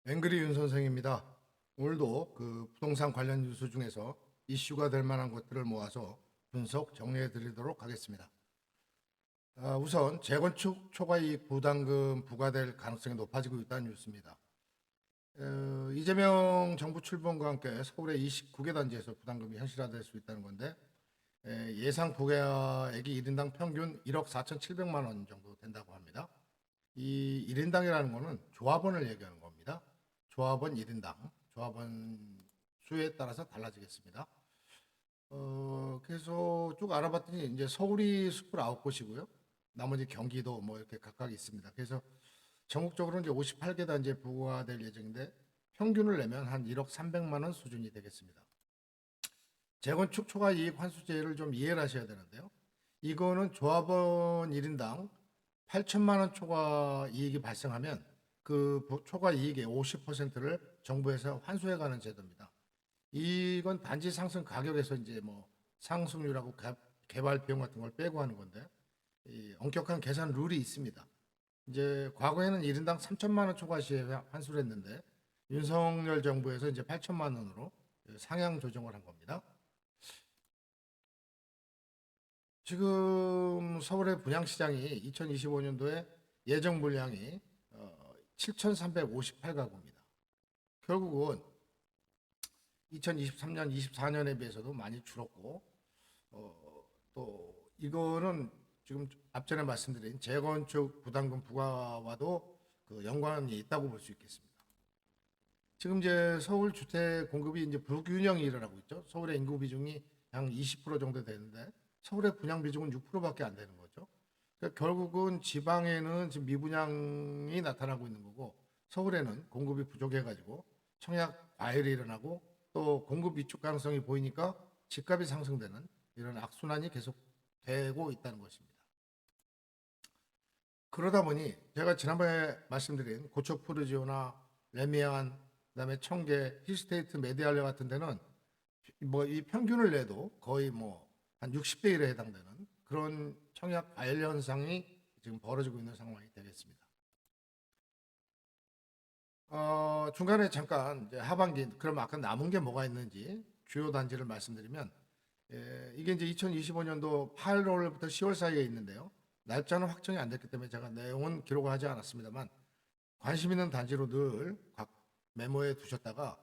앵그리 윤 선생입니다. 오늘도 부동산 관련 뉴스 중에서 이슈가 될 만한 것들을 모아서 분석 정리해 드리도록 하겠습니다. 우선 재건축 초과이익 부담금 부과될 가능성이 높아지고 있다는 뉴스입니다. 이재명 정부 출범과 함께 서울의 29개 단지에서 부담금이 현실화될 수 있다는 건데, 예상 부과액이 1인당 평균 1억 4,700만 원 정도 된다고 합니다. 이 1인당이라는 거는 조합원을 얘기하는 겁니다. 조합원 1인당, 조합원 수에 따라서 달라지겠습니다. 그래서 쭉 알아봤더니 이제 서울이 29곳이고요. 나머지 경기도 뭐 이렇게 각각 있습니다. 그래서 전국적으로 이제 58개 단지에 부과될 예정인데 평균을 내면 한 1억 300만 원 수준이 되겠습니다. 재건축 초과 이익 환수제를 좀 이해를 하셔야 되는데요. 이거는 조합원 1인당 8천만 원 초과 이익이 발생하면 그 초과 이익의 50%를 정부에서 환수해가는 제도입니다. 이건 단지 상승 가격에서 이제 뭐 상승률하고 개발 비용 같은 걸 빼고 하는 건데, 이 엄격한 계산 룰이 있습니다. 이제 과거에는 1인당 3천만 원 초과 시에 환수를 했는데 윤석열 정부에서 이제 8천만 원으로 상향 조정을 한 겁니다. 지금 서울의 분양시장이 2025년도에 예정 물량이 7,358가구입니다. 결국은 2023년, 24년에 비해서도 많이 줄었고, 또 이거는 지금 앞전에 말씀드린 재건축 부담금 부과와도 연관이 있다고 볼 수 있겠습니다. 지금 이제 서울 주택 공급이 이제 불균형이 일어나고 있죠. 서울의 인구 비중이 약 20% 정도 되는데 서울의 분양 비중은 6%밖에 안 되는 거죠. 그러니까 결국은 지방에는 지금 미분양이 나타나고 있는 거고 서울에는 공급이 부족해가지고 청약 과열이 일어나고 또 공급 위축 가능성이 보이니까 집값이 상승되는 이런 악순환이 계속되고 있다는 것입니다. 그러다 보니 제가 지난번에 말씀드린 고척 푸르지오나 레미안, 그다음에 청계, 힐스테이트, 메디알레 같은 데는 뭐 이 평균을 내도 거의 뭐 한 60대 1에 해당되는 그런 청약 과열 현상이 지금 벌어지고 있는 상황이 되겠습니다. 중간에 잠깐 이제 하반기 그럼 아까 남은 게 뭐가 있는지 주요 단지를 말씀드리면, 이게 이제 2025년도 8월부터 10월 사이에 있는데요. 날짜는 확정이 안 됐기 때문에 제가 내용은 기록을 하지 않았습니다만 관심 있는 단지로 늘 각 메모에 두셨다가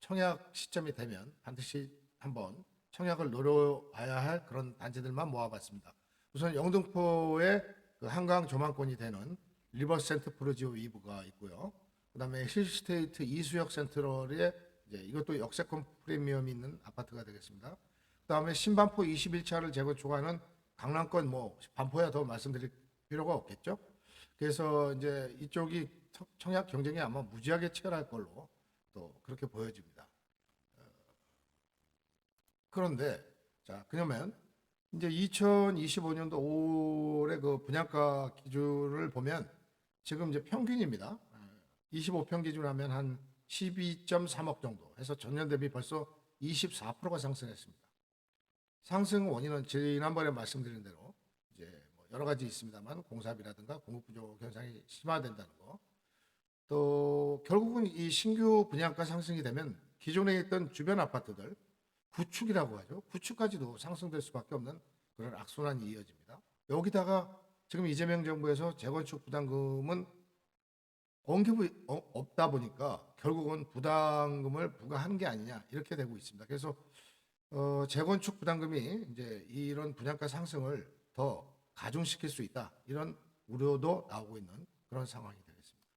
청약 시점이 되면 반드시 한번 청약을 노려봐야 할 그런 단지들만 모아봤습니다. 우선 영등포의 한강 조망권이 되는 리버센트 프루지오 위브가 있고요. 그다음에 힐스테이트 이수역 센트럴에 이제 이것도 역세권 프리미엄이 있는 아파트가 되겠습니다. 그다음에 신반포 21차를 재건축하는 강남권 뭐 반포야 더 말씀드릴 필요가 없겠죠. 그래서 이제 이쪽이 청약 경쟁이 아마 무지하게 치열할 걸로 또 그렇게 보여집니다. 그런데 자 그러면 이제 2025년도 올해 그 분양가 기준을 보면 지금 이제 평균입니다. 25평 기준하면 한 12.3억 정도 해서 전년 대비 벌써 24%가 상승했습니다. 상승 원인은 지난번에 말씀드린 대로 이제 뭐 여러 가지 있습니다만 공사비라든가 공급 부족 현상이 심화된다는 거, 또 결국은 이 신규 분양가 상승이 되면 기존에 있던 주변 아파트들 구축이라고 하죠. 구축까지도 상승될 수밖에 없는 그런 악순환이 이어집니다. 여기다가 지금 이재명 정부에서 재건축 부담금은 언급이 없다 보니까 결국은 부담금을 부과하는 게 아니냐 이렇게 되고 있습니다. 그래서 재건축 부담금이 이제 이런 분양가 상승을 더 가중시킬 수 있다 이런 우려도 나오고 있는 그런 상황이 되겠습니다.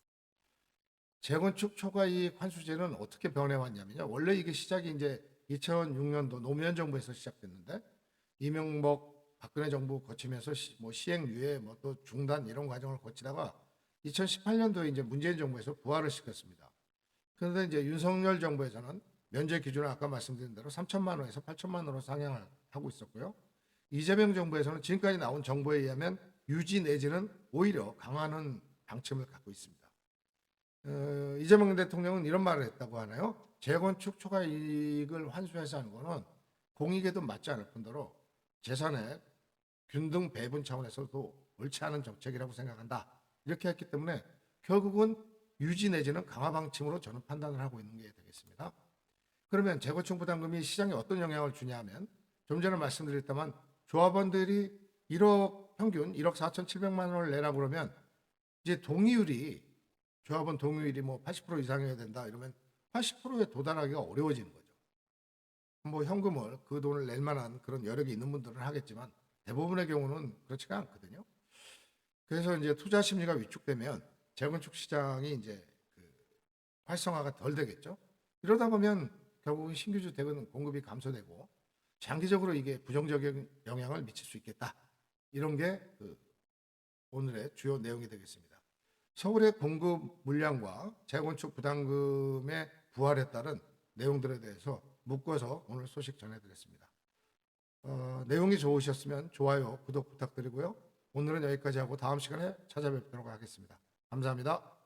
재건축 초과이익 환수제는 어떻게 변해왔냐면요. 원래 이게 시작이 이제 2006년도 노무현 정부에서 시작됐는데 이명박 박근혜 정부 거치면서 뭐 시행 유예 뭐 또 중단 이런 과정을 거치다가 2018년도에 이제 문재인 정부에서 부활을 시켰습니다. 그런데 이제 윤석열 정부에서는 면제 기준을 아까 말씀드린 대로 3천만 원에서 8천만 원으로 상향을 하고 있었고요. 이재명 정부에서는 지금까지 나온 정보에 의하면 유지 내지는 오히려 강화하는 방침을 갖고 있습니다. 이재명 대통령은 이런 말을 했다고 하나요? 재건축 초과 이익을 환수해서 하는 거는 공익에도 맞지 않을 뿐더러 재산의 균등 배분 차원에서도 옳지 않은 정책이라고 생각한다. 이렇게 했기 때문에 결국은 유지 내지는 강화 방침으로 저는 판단을 하고 있는 게 되겠습니다. 그러면 재건축 부담금이 시장에 어떤 영향을 주냐 하면 좀 전에 말씀드렸다만 조합원들이 1억 평균 1억 4,700만 원을 내라 그러면 이제 동의율이 조합원 동의율이 뭐 80% 이상이어야 된다 이러면 80%에 도달하기가 어려워지는 거죠. 뭐 현금을 그 돈을 낼 만한 그런 여력이 있는 분들은 하겠지만 대부분의 경우는 그렇지가 않거든요. 그래서 이제 투자 심리가 위축되면 재건축 시장이 이제 그 활성화가 덜 되겠죠. 이러다 보면 결국은 신규 주택은 공급이 감소되고 장기적으로 이게 부정적인 영향을 미칠 수 있겠다. 이런 게 그 오늘의 주요 내용이 되겠습니다. 서울의 공급 물량과 재건축 부담금의 부활에 따른 내용들에 대해서 묶어서 오늘 소식 전해드렸습니다. 내용이 좋으셨으면 좋아요, 구독 부탁드리고요. 오늘은 여기까지 하고 다음 시간에 찾아뵙도록 하겠습니다. 감사합니다.